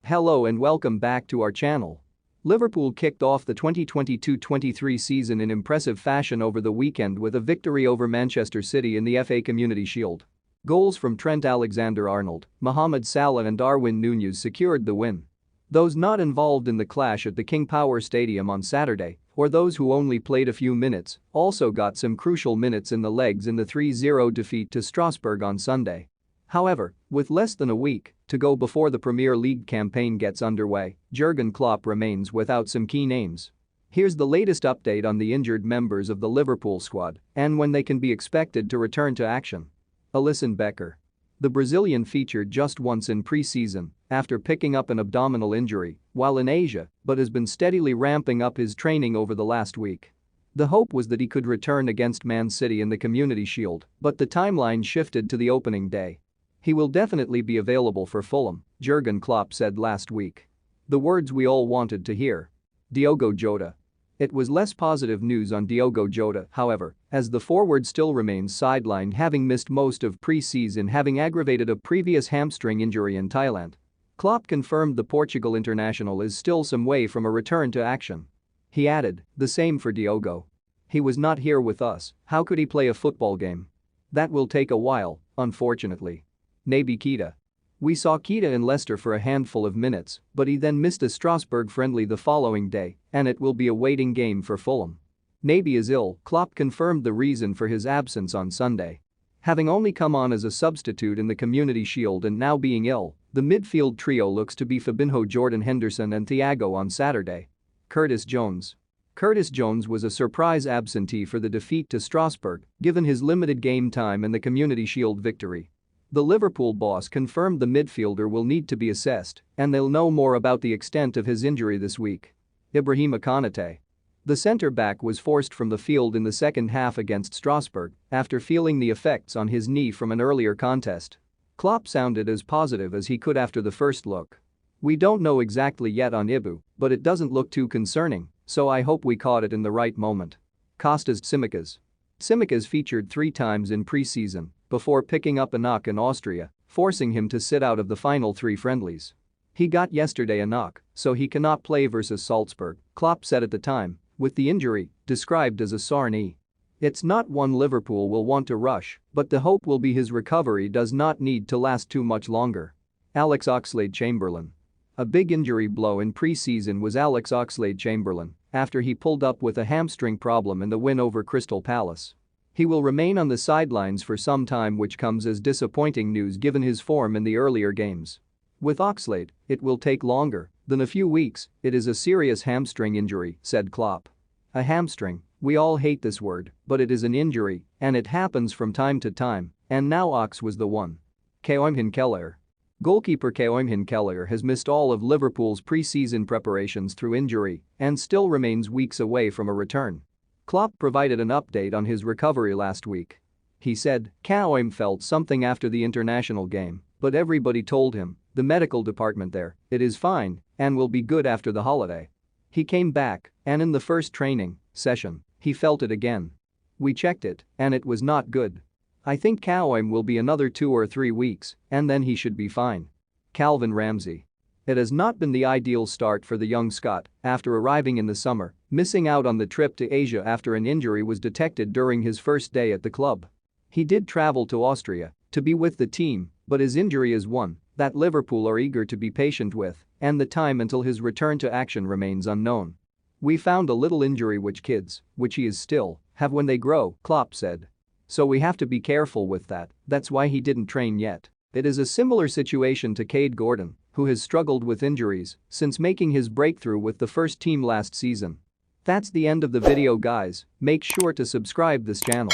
Hello and welcome back to our channel. Liverpool kicked off the 2022-23 season in impressive fashion over the weekend with a victory over Manchester City in the FA Community Shield. Goals from Trent Alexander-Arnold, Mohamed Salah and Darwin Núñez secured the win. Those not involved in the clash at the King Power Stadium on Saturday, or those who only played a few minutes, also got some crucial minutes in the legs in the 3-0 defeat to Strasbourg on Sunday. However, with less than a week to go before the Premier League campaign gets underway, Jurgen Klopp remains without some key names. Here's the latest update on the injured members of the Liverpool squad and when they can be expected to return to action. Alisson Becker. The Brazilian featured just once in pre-season after picking up an abdominal injury while in Asia but has been steadily ramping up his training over the last week. The hope was that he could return against Man City in the Community Shield, but the timeline shifted to the opening day. He will definitely be available for Fulham, Jurgen Klopp said last week. The words we all wanted to hear. Diogo Jota. It was less positive news on Diogo Jota, however, as the forward still remains sidelined, having missed most of pre-season, having aggravated a previous hamstring injury in Thailand. Klopp confirmed the Portugal international is still some way from a return to action. He added, "The same for Diogo. He was not here with us, how could he play a football game? That will take a while, unfortunately." Naby Keita. We saw Keita in Leicester for a handful of minutes, but he then missed a Strasbourg friendly the following day, and it will be a waiting game for Fulham. Naby is ill, Klopp confirmed the reason for his absence on Sunday. Having only come on as a substitute in the Community Shield and now being ill, the midfield trio looks to be Fabinho, Jordan Henderson and Thiago on Saturday. Curtis Jones. Curtis Jones was a surprise absentee for the defeat to Strasbourg, given his limited game time and the Community Shield victory. The Liverpool boss confirmed the midfielder will need to be assessed, and they'll know more about the extent of his injury this week. Ibrahima Konate. The centre-back was forced from the field in the second half against Strasbourg after feeling the effects on his knee from an earlier contest. Klopp sounded as positive as he could after the first look. "We don't know exactly yet on Ibu, but it doesn't look too concerning, so I hope we caught it in the right moment." Kostas Tsimikas. Tsimikas featured 3 times in pre-season before picking up a knock in Austria, forcing him to sit out of the final 3 friendlies. He got yesterday a knock, so he cannot play versus Salzburg, Klopp said at the time, with the injury described as a sore knee. It's not one Liverpool will want to rush, but the hope will be his recovery does not need to last too much longer. Alex Oxlade-Chamberlain. A big injury blow in pre-season was Alex Oxlade-Chamberlain after he pulled up with a hamstring problem in the win over Crystal Palace. He will remain on the sidelines for some time, which comes as disappointing news given his form in the earlier games. With Oxlade, it will take longer than a few weeks. It is a serious hamstring injury, said Klopp. A hamstring, we all hate this word, but it is an injury, and it happens from time to time, and now Ox was the one. Keoimhin Kelleher. Goalkeeper Keoimhin Kelleher has missed all of Liverpool's pre-season preparations through injury and still remains weeks away from a return. Klopp provided an update on his recovery last week. He said, "Keoim felt something after the international game, but everybody told him, the medical department there, it is fine and will be good after the holiday." He came back and in the first training session, he felt it again. "We checked it and it was not good. I think Keoim will be another 2 or 3 weeks and then he should be fine." Calvin Ramsey. It has not been the ideal start for the young Scot after arriving in the summer, missing out on the trip to Asia after an injury was detected during his first day at the club. He did travel to Austria to be with the team, but his injury is one that Liverpool are eager to be patient with, and the time until his return to action remains unknown. "We found a little injury which kids, which he is still, have when they grow," Klopp said. "So we have to be careful with that, that's why he didn't train yet." It is a similar situation to Cade Gordon, who has struggled with injuries since making his breakthrough with the first team last season. That's the end of the video, guys. Make sure to subscribe this channel.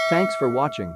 Thanks for watching.